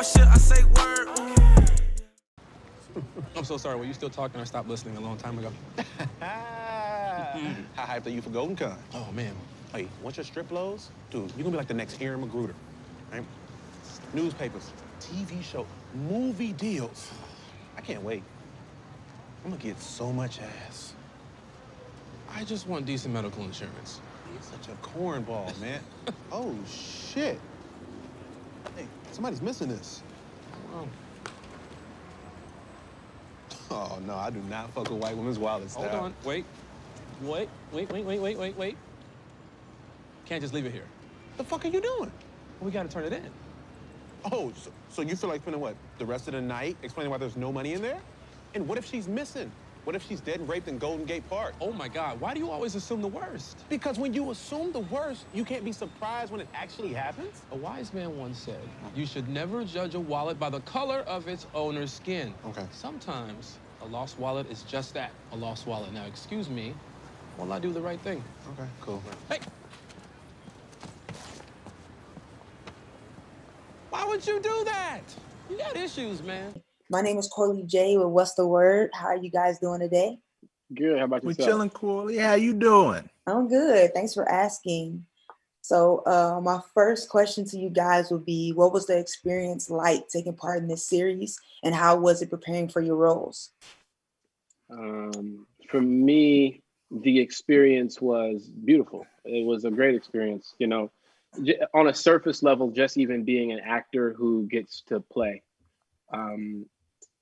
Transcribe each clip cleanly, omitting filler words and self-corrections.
or should I say word? I'm so sorry. Were you still talking or stopped listening a long time ago? How hyped are you for Golden Con? Oh, man. Hey, once your strip blows, dude, you're gonna be like the next Aaron Magruder, right? Newspapers, TV show, movie deals. I can't wait. I'm gonna get so much ass. I just want decent medical insurance. He's such a cornball, man. Oh, shit. Hey, somebody's missing this. Oh. Oh, no, I do not fuck with white women's wallets. Hold on. Wait. Can't just leave it here. The fuck are you doing? We gotta turn it in. Oh, so you feel like spending what? The rest of the night explaining why there's no money in there? And what if she's missing? What if she's dead and raped in Golden Gate Park? Oh my God, why do you always assume the worst? Because when you assume the worst, you can't be surprised when it actually happens. A wise man once said, you should never judge a wallet by the color of its owner's skin. Okay. Sometimes a lost wallet is just that, a lost wallet. Now, excuse me, while I do the right thing. Okay, cool. Hey! Why would you do that? You got issues, man. My name is Corley J with What's the Word? How are you guys doing today? Good. How about We're yourself? chilling, Corley. How you doing? I'm good. Thanks for asking. So my first question to you guys would be, what was the experience like taking part in this series, and how was it preparing for your roles? For me, the experience was beautiful. It was a great experience. You know, on a surface level, just even being an actor who gets to play.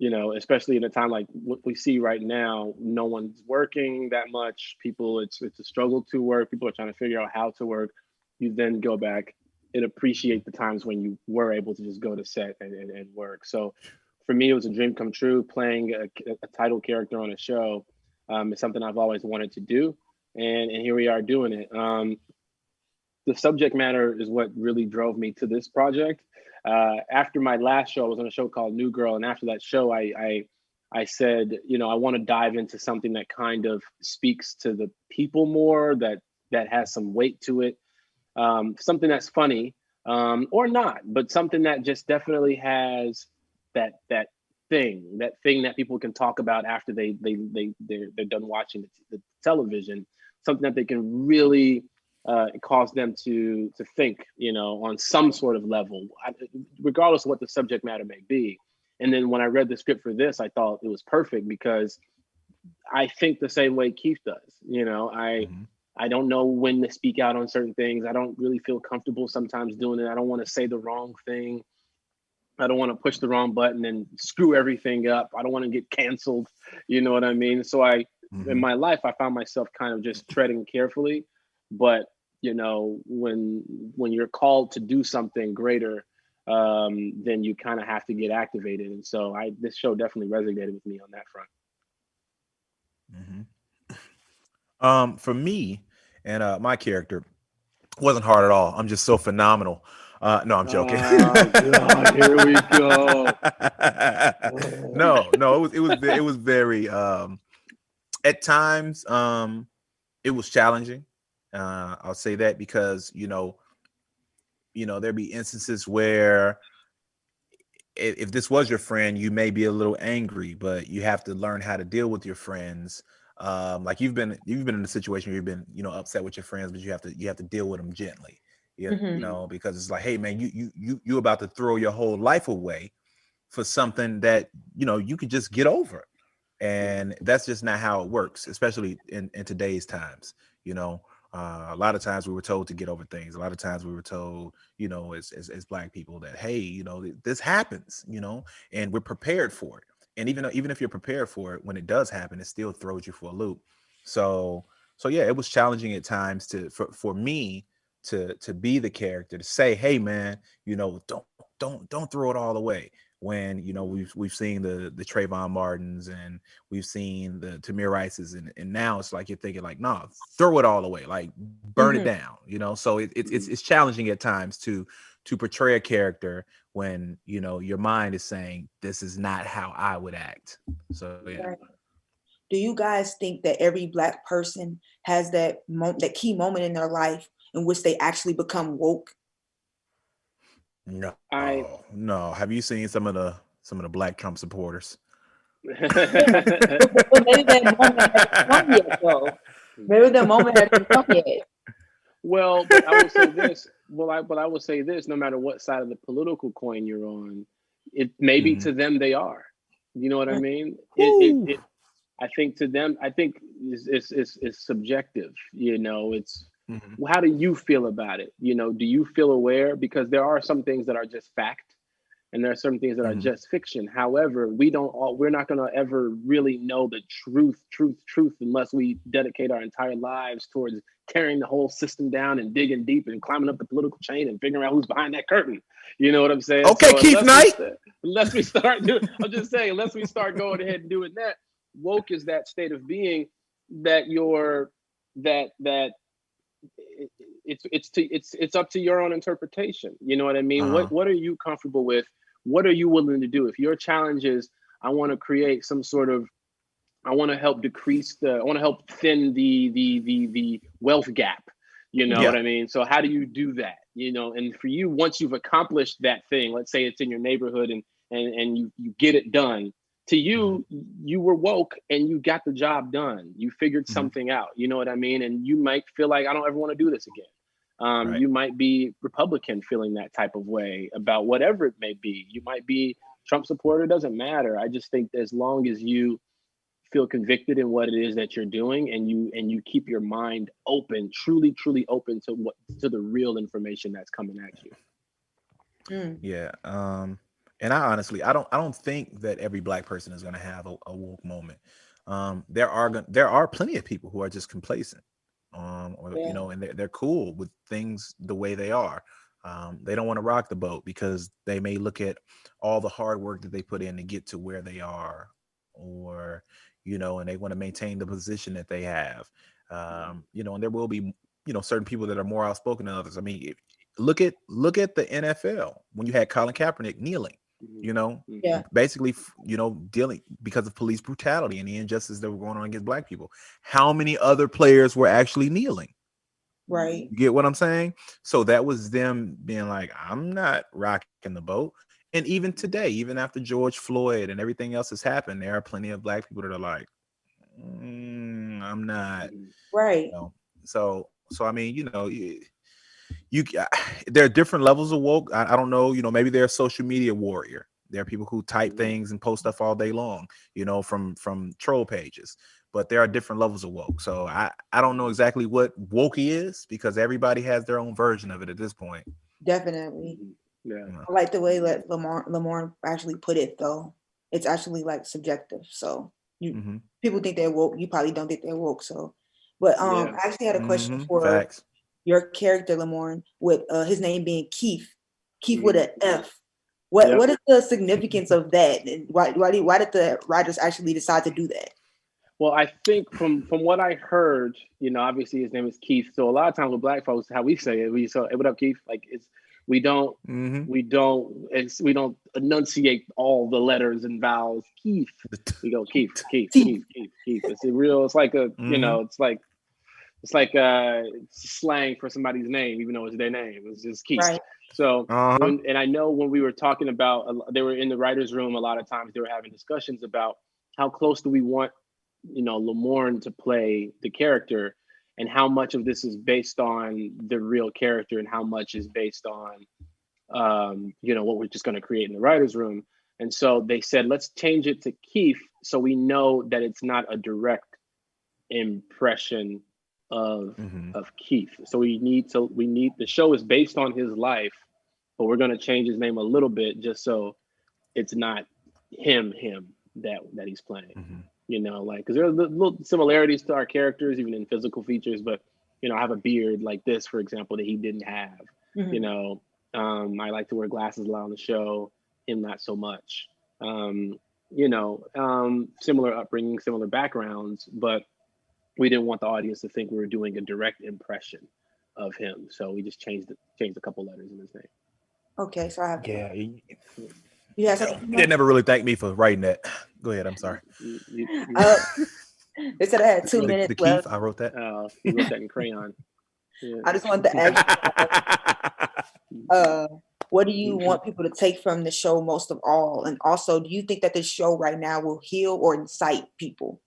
You know, especially in a time like what we see right now, no one's working that much. People, it's a struggle to work. People are trying to figure out how to work. You then go back and appreciate the times when you were able to just go to set and work. So for me, it was a dream come true. Playing a title character on a show is something I've always wanted to do. And here we are doing it. The subject matter is what really drove me to this project. After my last show, I was on a show called New Girl. And after that show, I said, you know, I want to dive into something that kind of speaks to the people more, that has some weight to it. Something that's funny or not, but something that just definitely has that thing that people can talk about after they're done watching the television, something that they can really cause them to think, you know, on some sort of level, regardless of what the subject matter may be. And then when I read the script for this, I thought it was perfect because I think the same way Keith does. You know, I don't know when to speak out on certain things. I don't really feel comfortable sometimes doing it. I don't want to say the wrong thing. I don't want to push the wrong button and screw everything up. I don't want to get canceled. You know what I mean? So in my life, I found myself kind of just treading carefully. But, you know, when you're called to do something greater, then you kind of have to get activated. And so this show definitely resonated with me on that front. For me and my character wasn't hard at all. I'm just so phenomenal. No, I'm joking. God, here we go. No, it was very at times it was challenging. I'll say that because you know there'd be instances where if this was your friend, you may be a little angry, but you have to learn how to deal with your friends. Like you've been in a situation where you've been, you know, upset with your friends, but you have to deal with them gently, you know, because it's like, hey man, you about to throw your whole life away for something that, you know, you could just get over. And that's just not how it works, especially in today's times, you know. A lot of times we were told to get over things. A lot of times we were told, you know, as Black people that, hey, you know, this happens, you know, and we're prepared for it. And even if you're prepared for it, when it does happen, it still throws you for a loop. So yeah, it was challenging at times for me to be the character, to say, hey man, you know, don't throw it all away. When, you know, we've seen the Trayvon Martins and we've seen the Tamir Rices, and now it's like you're thinking like, nah, throw it all away, like burn it down, you know. So it's challenging at times to portray a character when, you know, your mind is saying this is not how I would act. So yeah. Right. Do you guys think that every Black person has that key moment in their life in which they actually become woke? No, I no. Have you seen some of the Black Trump supporters? But maybe that moment hasn't come yet, though. Maybe the moment hasn't come yet. Well, but I will say this. But I will say this. No matter what side of the political coin you're on, it maybe Mhm. to them they are. You know what I mean? Whew. I think to them, I think it's subjective. You know, it's Mhm. how do you feel about it? You know, do you feel aware? Because there are some things that are just fact, and there are some things that are Mhm. just fiction. However, we're not going to ever really know the truth unless we dedicate our entire lives towards tearing the whole system down and digging deep and climbing up the political chain and figuring out who's behind that curtain. You know what I'm saying? Okay, So Keith Knight. unless we start doing, I'm just saying, unless we start going ahead and doing that, woke is that state of being that you're that it's up to your own interpretation. You know what I mean? Uh-huh. What are you comfortable with? What are you willing to do? If your challenge is, I want to create some sort of, I want to help I want to help thin the wealth gap. You know Yeah. what I mean? So how do you do that? You know, and for you, once you've accomplished that thing, let's say it's in your neighborhood and you get it done, to Mhm. you, you were woke and you got the job done. You figured Mhm. something out. You know what I mean? And you might feel like, I don't ever want to do this again. Right. You might be Republican feeling that type of way about whatever it may be. You might be Trump supporter, doesn't matter. I just think as long as you feel convicted in what it is that you're doing and you keep your mind open, truly open to the real information that's coming at you. Mm, Yeah. And I don't think that every Black person is going to have a woke moment. There are plenty of people who are just complacent, or yeah. and they're cool with things the way they are. They don't want to rock the boat because they may look at all the hard work that they put in to get to where they are, or and they want to maintain the position that they have. And there will be certain people that are more outspoken than others. I mean, look at the NFL when you had Colin Kaepernick kneeling, Mhm. you know, Yeah. Mhm. basically, dealing because of police brutality and the injustice that were going on against Black people. How many other players were actually kneeling? Right. You get what I'm saying? So that was them being like, I'm not rocking the boat. And even today, even after George Floyd and everything else has happened, there are plenty of Black people that are like, I'm not. Mhm. Right. You know? So I mean, you there are different levels of woke. I don't know, maybe they're a social media warrior. There are people who type Mhm. things and post stuff all day long, from troll pages. But there are different levels of woke. So I don't know exactly what wokey is because everybody has their own version of it at this point. Definitely. Mhm. Yeah. You know. I like the way that Lamar actually put it, though. It's actually like subjective. So Mm-hmm. people think they're woke. You probably don't think they're woke. So, but Yeah. I actually had a question Mm-hmm. for Facts. your character, Lamorne, with his name being Keith. Keith with Mhm. an F. What Yep. what is the significance of that? And why did the writers actually decide to do that? Well, I think from what I heard, obviously his name is Keith. So a lot of times with Black folks, how we say it, we say, "Hey, what up, Keith?" Like we don't Mm-hmm. we don't enunciate all the letters and vowels. Keith. We go Keith, Keith, Keith. Keith, Keith, Keith. It's a real. It's like Mm-hmm. it's like slang for somebody's name, even though it's their name. It's just Keith. Right. So Uh-huh. and I know when we were talking about, they were in the writers' room. A lot of times they were having discussions about how close do we want, Lamorne to play the character, and how much of this is based on the real character, and how much is based on, what we're just going to create in the writers' room. And so they said, let's change it to Keith, so we know that it's not a direct impression of Mm-hmm. Keith. So we need the show is based on his life, but we're going to change his name a little bit just so it's not him that he's playing. Mm-hmm. Like, because there are little similarities to our characters, even in physical features. But I have a beard like this, for example, that he didn't have. You Mhm. know, I like to wear glasses a lot on the show. Him not so much. Similar upbringing, similar backgrounds, but we didn't want the audience to think we were doing a direct impression of him. So we just changed a couple letters in his name. Okay, so I have Yeah. you have something? They never really thanked me for writing that. Go ahead. I'm sorry. Uh, they said I had 2 minutes The Keith, left. I wrote that. He wrote that in crayon. Yeah. I just want to ask you, uh, What do you want people to take from the show most of all? And also, do you think that this show right now will heal or incite people?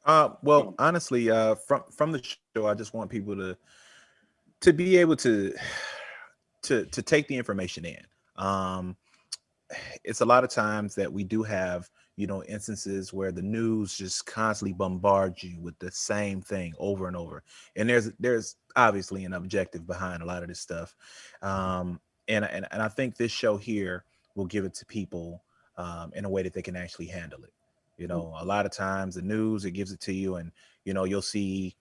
Well, honestly, from the show, I just want people to be able to take the information in. It's a lot of times that we do have, instances where the news just constantly bombards you with the same thing over and over. And there's obviously an objective behind a lot of this stuff. And I think this show here will give it to people in a way that they can actually handle it. A lot of times the news, it gives it to you, and you'll see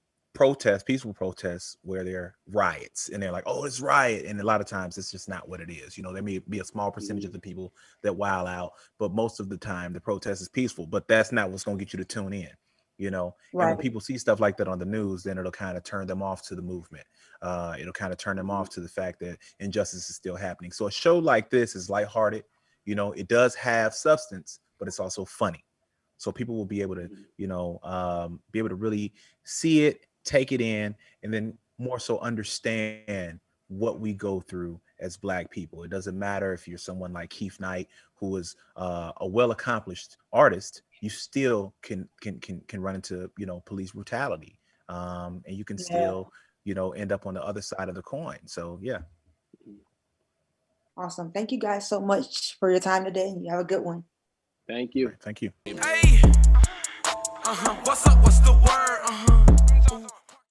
peaceful protests where there are riots, and they're like, oh, it's riot. And a lot of times it's just not what it is. There may be a small percentage of the people that wild out, but most of the time the protest is peaceful. But that's not what's going to get you to tune in. And when people see stuff like that on the news, then it'll kind of turn them off to the movement. It'll kind of turn them off to the fact that injustice is still happening. So a show like this is lighthearted. It does have substance, but it's also funny. So people will be able to, really see it, take it in, and then more so understand what we go through as Black people. It doesn't matter if you're someone like Keith Knight, who is a well-accomplished artist. You still can run into police brutality, and you can still end up on the other side of the coin. So yeah. Awesome. Thank you guys so much for your time today. You have a good one. Thank you. Thank you. Hey, what's up? What's the word?